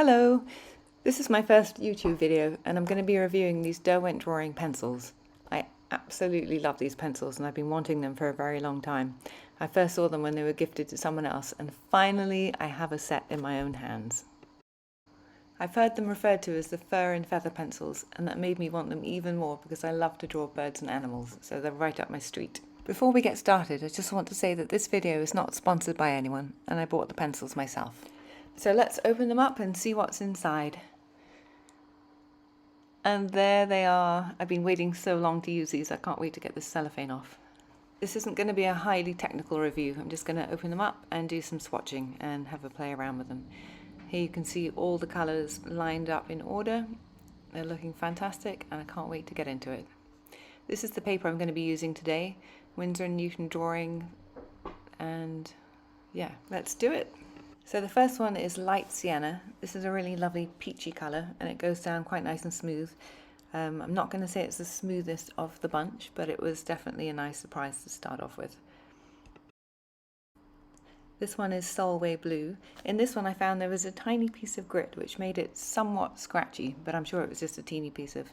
Hello! This is my first YouTube video and I'm going to be reviewing these Derwent Drawing Pencils. I absolutely love these pencils and I've been wanting them for a very long time. I first saw them when they were gifted to someone else and finally I have a set in my own hands. I've heard them referred to as the fur and feather pencils, and that made me want them even more because I love to draw birds and animals, so they're right up my street. Before we get started, I just want to say that this video is not sponsored by anyone and I bought the pencils myself. So let's open them up and see what's inside. And there they are. I've been waiting so long to use these, I can't wait to get this cellophane off. This isn't going to be a highly technical review. I'm just going to open them up and do some swatching and have a play around with them. Here you can see all the colours lined up in order. They're looking fantastic and I can't wait to get into it. This is the paper I'm going to be using today, Winsor & Newton Drawing, and yeah, let's do it. So the first one is Light Sienna. This is a really lovely peachy colour and it goes down quite nice and smooth. I'm not going to say it's the smoothest of the bunch, but it was definitely a nice surprise to start off with. This one is Solway Blue. In this one I found there was a tiny piece of grit which made it somewhat scratchy, but I'm sure it was just a teeny piece of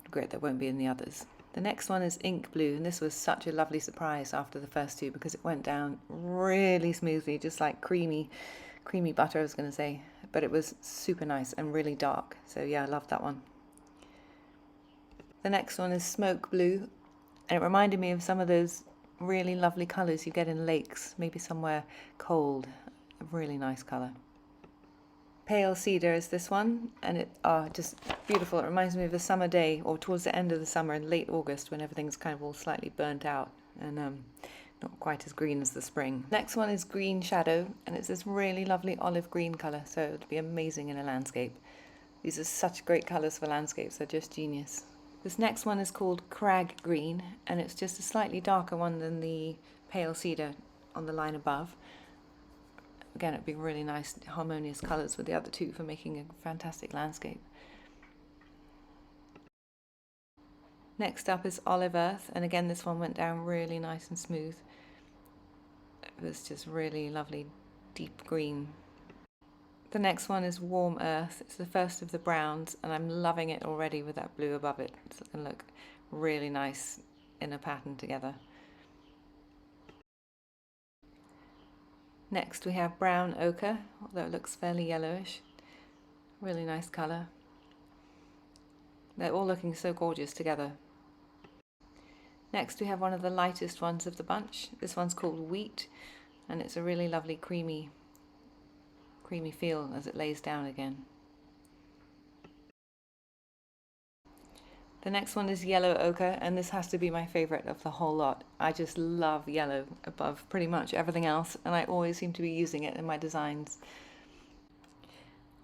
grit that won't be in the others. The next one is Ink Blue, and this was such a lovely surprise after the first two because it went down really smoothly, just like creamy butter I was going to say, but it was super nice and really dark, so yeah, I loved that one. The next one is Smoke Blue, and it reminded me of some of those really lovely colours you get in lakes, maybe somewhere cold. A really nice colour. Pale Cedar is this one, and it just beautiful. It reminds me of a summer day, or towards the end of the summer in late August when everything's kind of all slightly burnt out and not quite as green as the spring. Next one is Green Shadow, and it's this really lovely olive green colour, so it would be amazing in a landscape. These are such great colours for landscapes, they're just genius. This next one is called Crag Green, and it's just a slightly darker one than the Pale Cedar on the line above. Again, it'd be really nice, harmonious colours with the other two for making a fantastic landscape. Next up is Olive Earth, and again this one went down really nice and smooth. It was just really lovely, deep green. The next one is Warm Earth. It's the first of the browns, and I'm loving it already with that blue above it. It's going to look really nice in a pattern together. Next we have Brown Ochre, although it looks fairly yellowish. Really nice colour. They're all looking so gorgeous together. Next we have one of the lightest ones of the bunch. This one's called Wheat, and it's a really lovely creamy feel as it lays down again. The next one is Yellow Ochre, and this has to be my favourite of the whole lot. I just love yellow above pretty much everything else, and I always seem to be using it in my designs.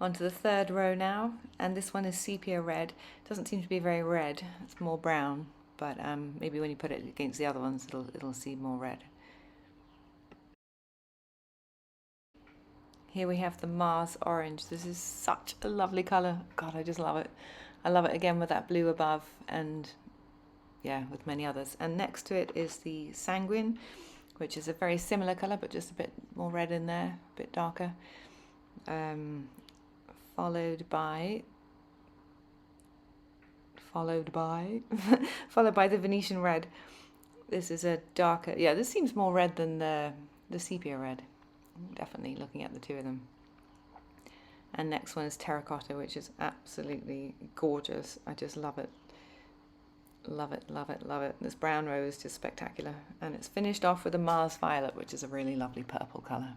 On to the third row now, and this one is Sepia Red. It doesn't seem to be very red, it's more brown, but maybe when you put it against the other ones it'll seem more red. Here we have the Mars Orange. This is such a lovely colour. God, I just love it. I love it again with that blue above and yeah, with many others. And next to it is the Sanguine, which is a very similar colour but just a bit more red in there, a bit darker. Followed by the Venetian Red. This is a darker, yeah, this seems more red than the Sepia Red. Definitely looking at the two of them. And next one is Terracotta, which is absolutely gorgeous. I just love it. Love it, love it, love it. This brown row is just spectacular. And it's finished off with a Mars Violet, which is a really lovely purple colour.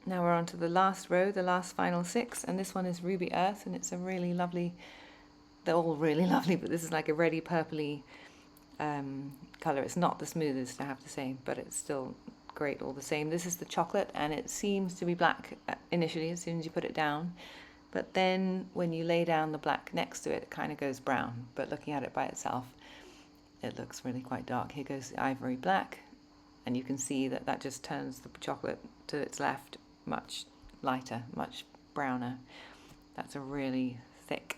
Now we're on to the last row, the last final six, and this one is Ruby Earth, and it's a really lovely, they're all really lovely, but this is like a reddy purpley colour. It's not the smoothest, I have to say, but it's still great all the same. This is the Chocolate, and it seems to be black initially as soon as you put it down, but then when you lay down the black next to it, it kind of goes brown, but looking at it by itself it looks really quite dark. Here goes the Ivory Black, and you can see that that just turns the chocolate to its left much lighter, much browner. That's a really thick,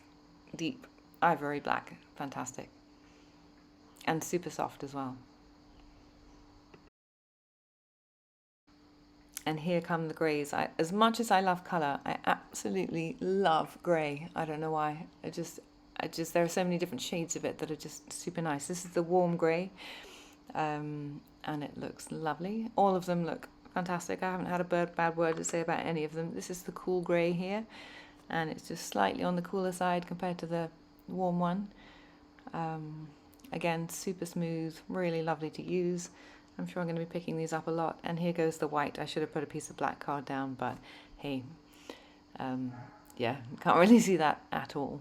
deep ivory black. Fantastic. And super soft as well. And here come the greys. As much as I love colour, I absolutely love grey. I don't know why. There are so many different shades of it that are just super nice. This is the warm grey, and it looks lovely. All of them look fantastic. I haven't had a bad word to say about any of them. This is the cool grey here, and it's just slightly on the cooler side compared to the warm one. Again, super smooth, really lovely to use. I'm sure I'm going to be picking these up a lot. And here goes the white. I should have put a piece of black card down, but hey, yeah, can't really see that at all.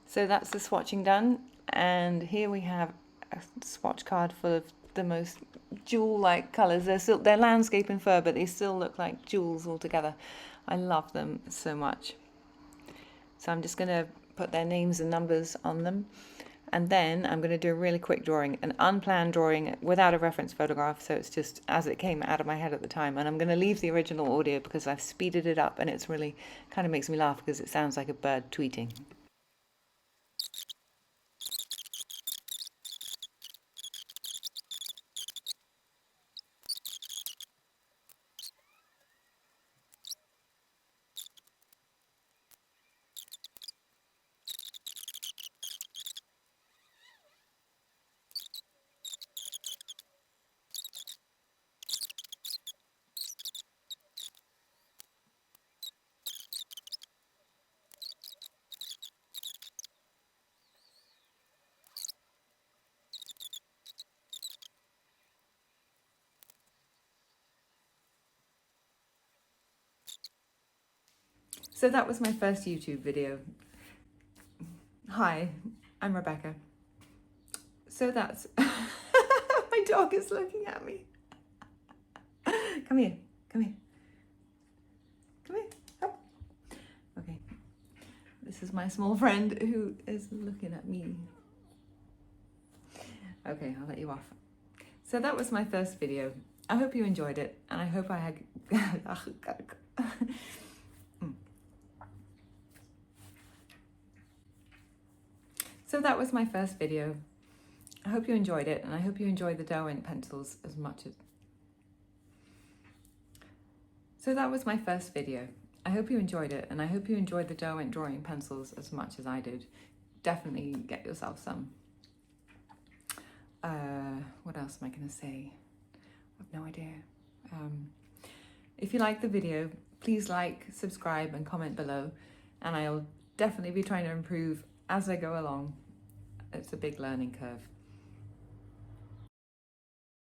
So that's the swatching done. And here we have a swatch card full of the most jewel-like colours. They're landscape and fur, but they still look like jewels altogether. I love them so much. So I'm just going to put their names and numbers on them. And then I'm going to do a really quick drawing, an unplanned drawing without a reference photograph, so it's just as it came out of my head at the time. And I'm going to leave the original audio because I've speeded it up, and it's really kind of makes me laugh because it sounds like a bird tweeting. So that was my first YouTube video. Hi, I'm Rebecca. So that's... my dog is looking at me. Come here, come here. Come here. Oh. Okay. This is my small friend who is looking at me. Okay, I'll let you off. So that was my first video. I hope you enjoyed it, and I hope I had... So that was my first video. I hope you enjoyed it, and I hope you enjoyed the Derwent pencils as much as... So that was my first video. I hope you enjoyed it, and I hope you enjoyed the Derwent Drawing Pencils as much as I did. Definitely get yourself some. What else am I going to say? I have no idea. If you like the video, please like, subscribe, and comment below, and I'll definitely be trying to improve as I go along. It's a big learning curve.